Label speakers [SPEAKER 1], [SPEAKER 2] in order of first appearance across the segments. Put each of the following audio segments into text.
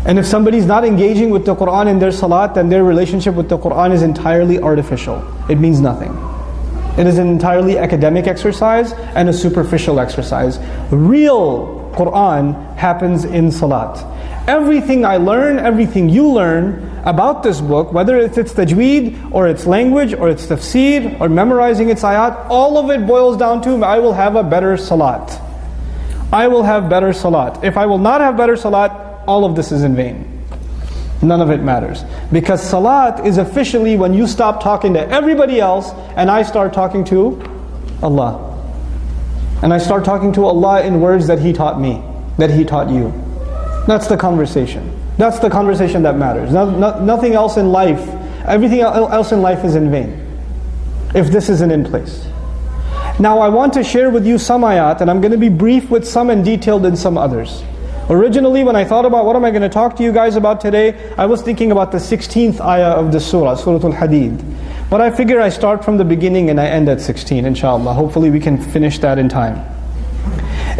[SPEAKER 1] And if somebody's not engaging with the Qur'an in their salat, then their relationship with the Qur'an is entirely artificial. It means nothing. It is an entirely academic exercise and a superficial exercise. Real Qur'an happens in salat. Everything I learn, everything you learn about this book, whether it's tajweed, or its language, or its tafsir, or memorizing its ayat, all of it boils down to, I will have a better salat. I will have better salat. If I will not have better salat, all of this is in vain. None of it matters. Because salat is officially when you stop talking to everybody else and I start talking to Allah. And I start talking to Allah in words that He taught me, that He taught you. That's the conversation. That's the conversation that matters. Nothing else in life, everything else in life is in vain, if this isn't in place. Now I want to share with you some ayat, and I'm going to be brief with some and detailed in some others. Originally, when I thought about what am I going to talk to you guys about today, I was thinking about the 16th ayah of the surah, surah al Hadid. But I figure I start from the beginning and I end at 16, inshallah. Hopefully we can finish that in time.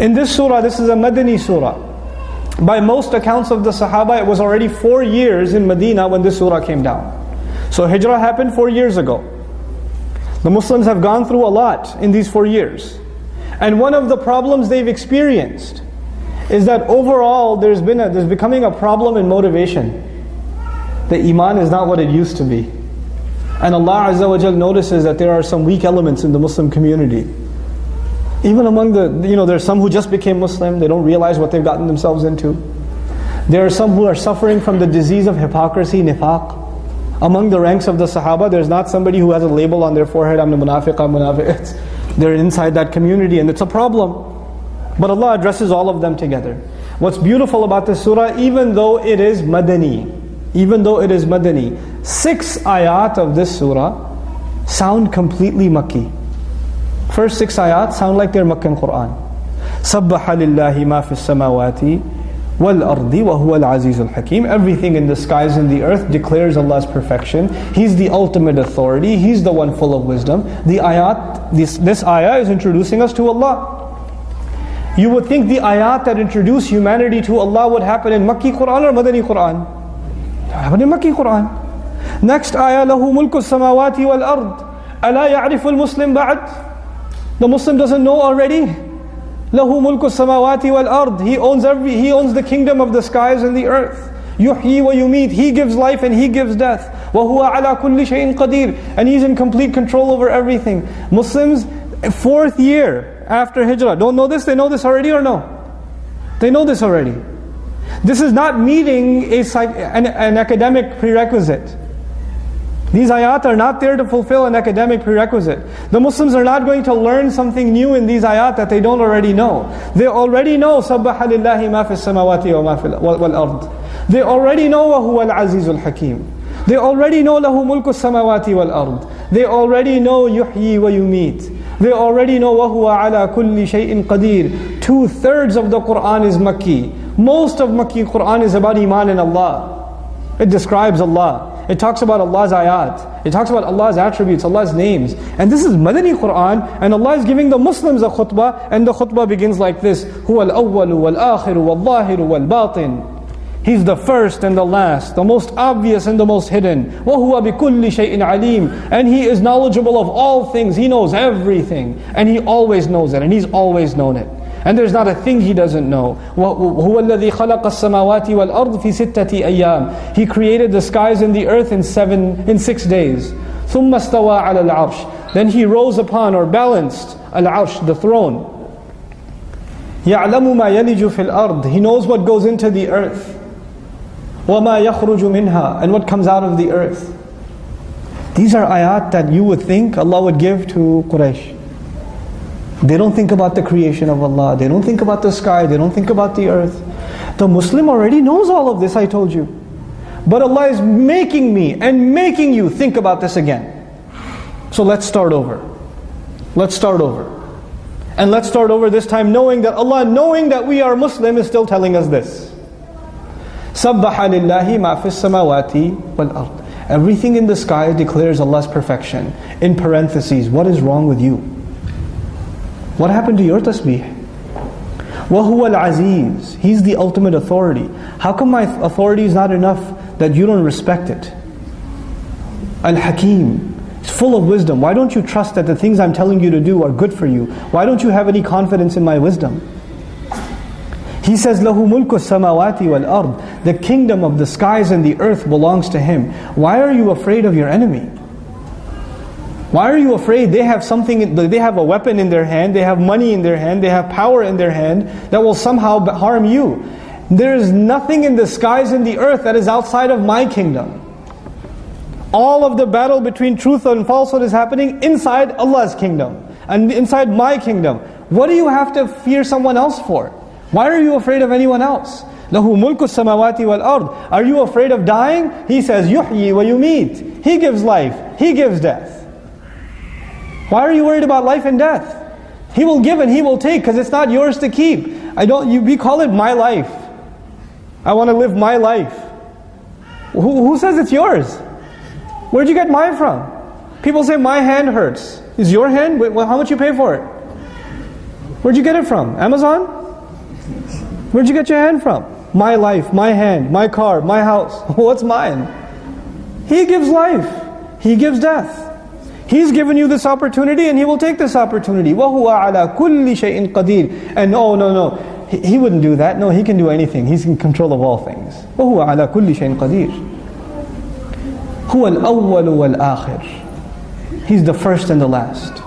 [SPEAKER 1] In this surah, this is a Madani surah. By most accounts of the Sahaba, it was already 4 years in Medina when this surah came down. So Hijrah happened 4 years ago. The Muslims have gone through a lot in these 4 years. And one of the problems they've experienced is that overall there's becoming a problem in motivation. The iman is not what it used to be. And Allah Azza wa Jal notices that there are some weak elements in the Muslim community. Even among there's some who just became Muslim, they don't realize what they've gotten themselves into. There are some who are suffering from the disease of hypocrisy, nifaq. Among the ranks of the Sahaba, there's not somebody who has a label on their forehead, I'm the munafiq, I'm munafiq. They're inside that community and it's a problem. But Allah addresses all of them together. What's beautiful about this surah, even though it is Madani, 6 ayat of this surah sound completely Makki. First 6 ayat sound like they're Makkan Qur'an. سَبَّحَ لِلَّهِ مَا فِي السَّمَاوَاتِ وَالْأَرْضِ وَهُوَ الْعَزِيزُ الْحَكِيمُ. Everything in the skies and the earth declares Allah's perfection. He's the ultimate authority. He's the one full of wisdom. This ayah is introducing us to Allah. You would think the ayat that introduce humanity to Allah would happen in Makki Qur'an or Madani Qur'an? It happened in Makki Qur'an. Next ayah, لَهُ مُلْكُ السَّمَاوَاتِ وَالْأَرْضِ أَلَا يَعْرِفُ الْمُسْلِمْ بَعْدِ. The Muslim doesn't know already. لَهُ مُلْكُ السَّمَاوَاتِ وَالْأَرْضِ. He owns the kingdom of the skies and the earth. يُحْيِي وَيُمِيتُ. He gives life and He gives death. وَهُوَ عَلَى كُلِّ شَيْءٍ قَدِيرٌ. And He's in complete control over everything. Muslims, 4th year after Hijrah, don't know this? They know this already or no? They know this already. This is not meeting an academic prerequisite. These ayat are not there to fulfill an academic prerequisite. The Muslims are not going to learn something new in these ayat that they don't already know. They already know سَبَّحَ لِلَّهِ مَا فِي السَّمَاوَاتِ وَالْأَرْضِ. They already know وَهُوَ الْعَزِيزُ الْحَكِيمُ. They already know لَهُ مُلْكُ السَّمَاوَاتِ وَالْأَرْضِ. They already know يُحْيِي وَيُمِيتُ. They already know وَهُوَ عَلَى كُلِّ شَيْءٍ قَدِيرٌ. 2/3 of the Qur'an is Makki. Most of Makki Qur'an is about iman in Allah. It describes Allah. It talks about Allah's ayat. It talks about Allah's attributes, Allah's names. And this is Madani Qur'an, and Allah is giving the Muslims a khutbah, and the khutbah begins like this: هُوَ الْأَوَّلُ وَالْآخِرُ وَالظَّاهِرُ وَالْبَاطِنُ. He's the first and the last, the most obvious and the most hidden. وَهُوَ بِكُلِّ شَيْءٍ عَلِيمٌ. And He is knowledgeable of all things. He knows everything. And He always knows it. And He's always known it. And there's not a thing He doesn't know. هُوَ الَّذِي خَلَقَ السَّمَاوَاتِ وَالْأَرْضِ فِي سِتَّةِ أَيَّامٍ. He created the skies and the earth in 6 days. ثُمَّ اسْتَوَى عَلَى الْعَرْشِ. Then He rose upon or balanced al-arsh, the throne. يَعْلَمُ مَا يَلِجُ فِي الْأَرْضِ. He knows what goes into the earth. وَمَا يَخْرُجُ مِنْهَا. And what comes out of the earth. These are ayat that you would think Allah would give to Quraysh. They don't think about the creation of Allah. They don't think about the sky. They don't think about the earth. The Muslim already knows all of this, I told you. But Allah is making me and making you think about this again. So let's start over. Let's start over. And let's start over this time knowing that Allah, knowing that we are Muslim, is still telling us this. سَبَّحَ لِلَّهِ مَا فِي السَّمَاوَاتِ وَالْأَرْضِ. Everything in the sky declares Allah's perfection. In parentheses, what is wrong with you? What happened to your tasbih? وَهُوَ الْعَزِيزُ. He's the ultimate authority. How come my authority is not enough that you don't respect it? Al-Hakim, it's full of wisdom. Why don't you trust that the things I'm telling you to do are good for you? Why don't you have any confidence in my wisdom? He says, لَهُ مُلْكُ السَّمَاوَاتِ وَالْأَرْضِ. The kingdom of the skies and the earth belongs to Him. Why are you afraid of your enemy? Why are you afraid? They have something, they have a weapon in their hand, they have money in their hand, they have power in their hand that will somehow harm you. There is nothing in the skies and the earth that is outside of my kingdom. All of the battle between truth and falsehood is happening inside Allah's kingdom and inside my kingdom. What do you have to fear someone else for? Why are you afraid of anyone else? لَهُ مُلْكُ السَّمَاوَاتِ وَالْأَرْضِ. Are you afraid of dying? He says, يُحْيِي وَيُمِيتِ. He gives life, He gives death. Why are you worried about life and death? He will give and He will take, because it's not yours to keep. We call it my life. I want to live my life. Who says it's yours? Where'd you get mine from? People say my hand hurts. Is your hand? Wait, how much you pay for it? Where'd you get it from? Amazon? Where'd you get your hand from? My life, my hand, my car, my house. What's mine? He gives life. He gives death. He's given you this opportunity and He will take this opportunity. وَهُوَ عَلَى كُلِّ شَيْءٍ قَدِيرٍ. And no. He wouldn't do that. No, He can do anything. He's in control of all things. وَهُوَ عَلَى كُلِّ شَيْءٍ قَدِيرٍ. هُوَ الْأَوَّلُ وَالْآخِرُ. He's the first and the last.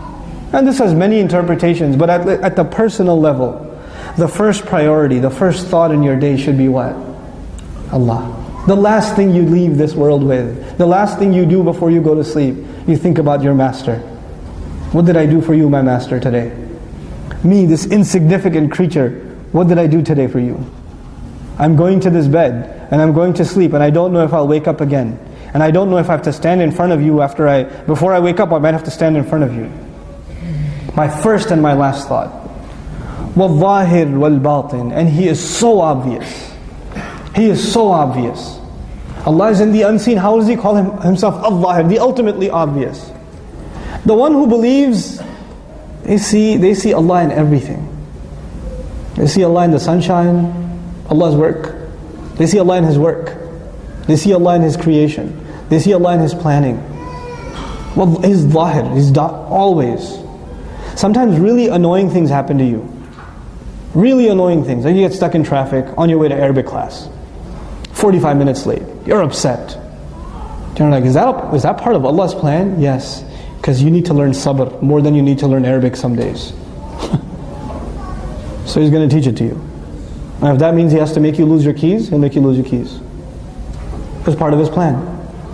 [SPEAKER 1] And this has many interpretations, but at the personal level, the first priority, the first thought in your day should be what? Allah. The last thing you leave this world with, the last thing you do before you go to sleep, you think about your master. What did I do for you, my master, today? Me, this insignificant creature, what did I do today for you? I'm going to this bed, and I'm going to sleep, and I don't know if I'll wake up again. And I don't know if I have to stand in front of you before I wake up, I might have to stand in front of you. My first and my last thought. وَالظَّاهِرْ وَالْبَاطِنِ. And He is so obvious. He is so obvious. Allah is in the unseen. How does He call Himself al-Zahir, the ultimately obvious? The one who believes, they see Allah in everything. They see Allah in the sunshine, Allah's work. They see Allah in His work. They see Allah in His creation. They see Allah in His planning. Well, He's Zahir, He's always. Sometimes really annoying things happen to you. Really annoying things. Like you get stuck in traffic on your way to Arabic class. 45 minutes late. You're upset. You're like, is that part of Allah's plan? Yes. Because you need to learn sabr more than you need to learn Arabic some days. So He's going to teach it to you. And if that means He has to make you lose your keys, He'll make you lose your keys. It's part of His plan.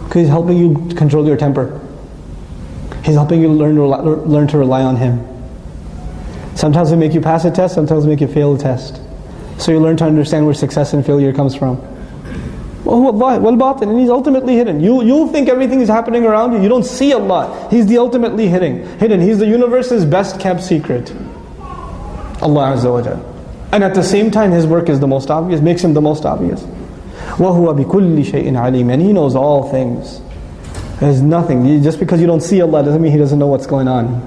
[SPEAKER 1] Because He's helping you control your temper. He's helping you learn to rely on Him. Sometimes He'll make you pass a test, sometimes He'll make you fail a test. So you learn to understand where success and failure comes from. وَالْبَاطِنِ. And He's ultimately hidden. You'll think everything is happening around you. You don't see Allah. He's the ultimately hidden. He's the universe's best kept secret. Allah Azza wa Jal. And at the same time His work is the most obvious, makes Him the most obvious. وَهُوَ بِكُلِّ شَيْءٍ عَلِيمٍ. And He knows all things. There's nothing. Just because you don't see Allah doesn't mean He doesn't know what's going on.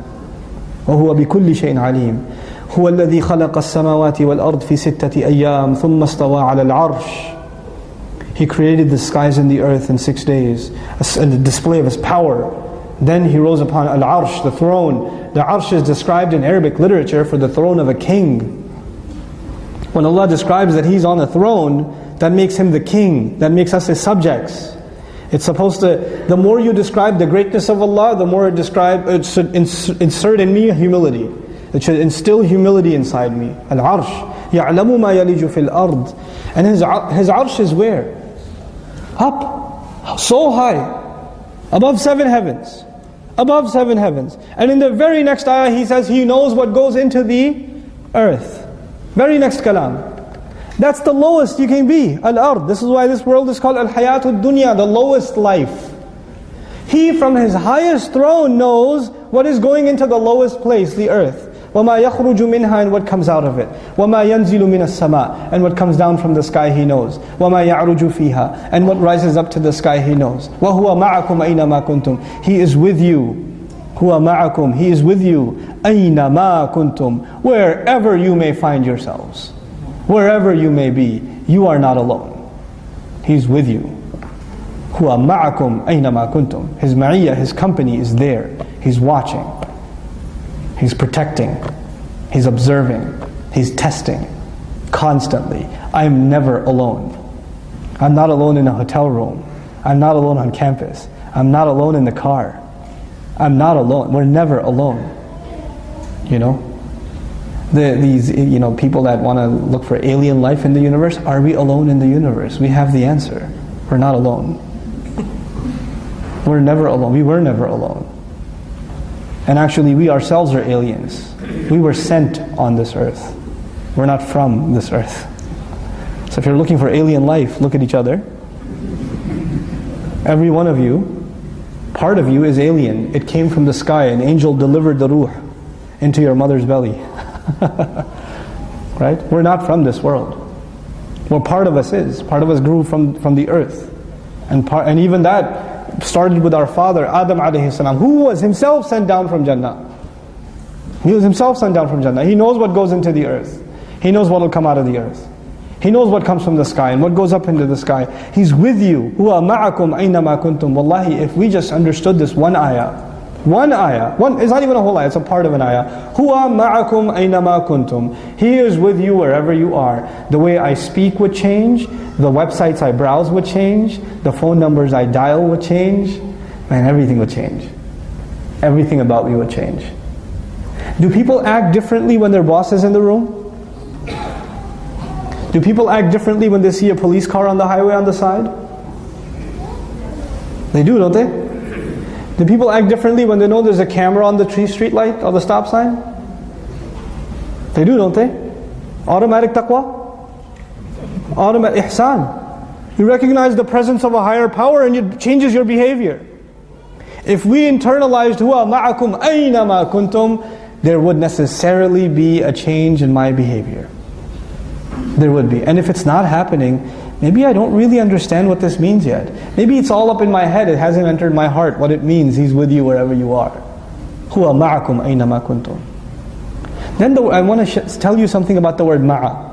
[SPEAKER 1] وَهُوَ بِكُلِّ شَيْءٍ عَلِيمٍ. هُوَ الَّذِي خَلَقَ السَّمَاوَاتِ وَالْأَرْضِ فِي سِتَّةِ أَيَّامٍ ثُمَّ اسْتَوَى عَلَى الْعَرْشِ. He created the skies and the earth in 6 days, a display of His power. Then He rose upon al-arsh, the throne. The arsh is described in Arabic literature for the throne of a king. When Allah describes that He's on the throne, that makes Him the king, that makes us His subjects. It's supposed to, the more you describe the greatness of Allah, the more it should insert in me humility. It should instill humility inside me. Al-arsh. يَعْلَمُ مَا يَلِجُ فِي الْأَرْضِ. And His arsh is where? Up. So high. Above 7 heavens. Above 7 heavens. And in the very next ayah He says He knows what goes into the earth. Very next kalam. That's the lowest you can be. Al-ard. This is why this world is called al-hayatud dunya, the lowest life. He from His highest throne knows what is going into the lowest place, the earth. وَمَا يَخْرُجُ مِنْهَا. And what comes out of it. وَمَا يَنْزِلُ مِنَ السَّمَاءِ. And what comes down from the sky He knows. وَمَا يَعْرُجُ فِيهَا. And what rises up to the sky He knows. وَهُوَ مَعَكُمْ أَيْنَمَا كُنْتُمْ. He is with you. هُوَ مَعَكُمْ. He is with you. أَيْنَمَا كُنْتُمْ. Wherever you may find yourselves. Wherever you may be, you are not alone. He's with you. هُوَ مَعَكُمْ أَيْنَمَا كُنْتُمْ. His ma'iyyah, His company is there. He's watching. He's protecting. He's observing. He's testing. Constantly. I'm never alone. I'm not alone in a hotel room. I'm not alone on campus. I'm not alone in the car. I'm not alone. We're never alone. You know? These people that want to look for alien life in the universe, are we alone in the universe? We have the answer. We're not alone. We're never alone. We were never alone. And actually we ourselves are aliens. We were sent on this earth. We're not from this earth. So if you're looking for alien life, look at each other. Every one of you, part of you is alien. It came from the sky. An angel delivered the ruh into your mother's belly. Right? We're not from this world. Well, part of us is. Part of us grew from the earth. And even that started with our father, Adam alayhi salam, who was himself sent down from Jannah. He was himself sent down from Jannah. He knows what goes into the earth. He knows what will come out of the earth. He knows what comes from the sky and what goes up into the sky. He's with you. هُوَ مَعَكُمْ أَيْنَمَا كُنْتُمْ. Wallahi, if we just understood this one ayah, it's not even a whole ayah, it's a part of an ayah. هُوَ مَعَكُمْ أَيْنَمَا كُنْتُمْ. He is with you wherever you are. The way I speak would change. The websites I browse would change. The phone numbers I dial would change. Man, everything would change. Everything about me would change. Do people act differently when their boss is in the room? Do people act differently when they see a police car on the highway on the side? They do, don't they? Do people act differently when they know there's a camera on the street light or the stop sign? They do, don't they? Automatic taqwa? Automatic ihsan. You recognize the presence of a higher power and it changes your behavior. If we internalized huwa ma'akum aynama kuntum, there would necessarily be a change in my behavior. There would be. And if it's not happening, maybe I don't really understand what this means yet. Maybe it's all up in my head, it hasn't entered my heart what it means. He's with you wherever you are. هُوَ مَعَكُمْ أَيْنَمَا كُنْتُمْ. Then I want to tell you something about the word ma'a.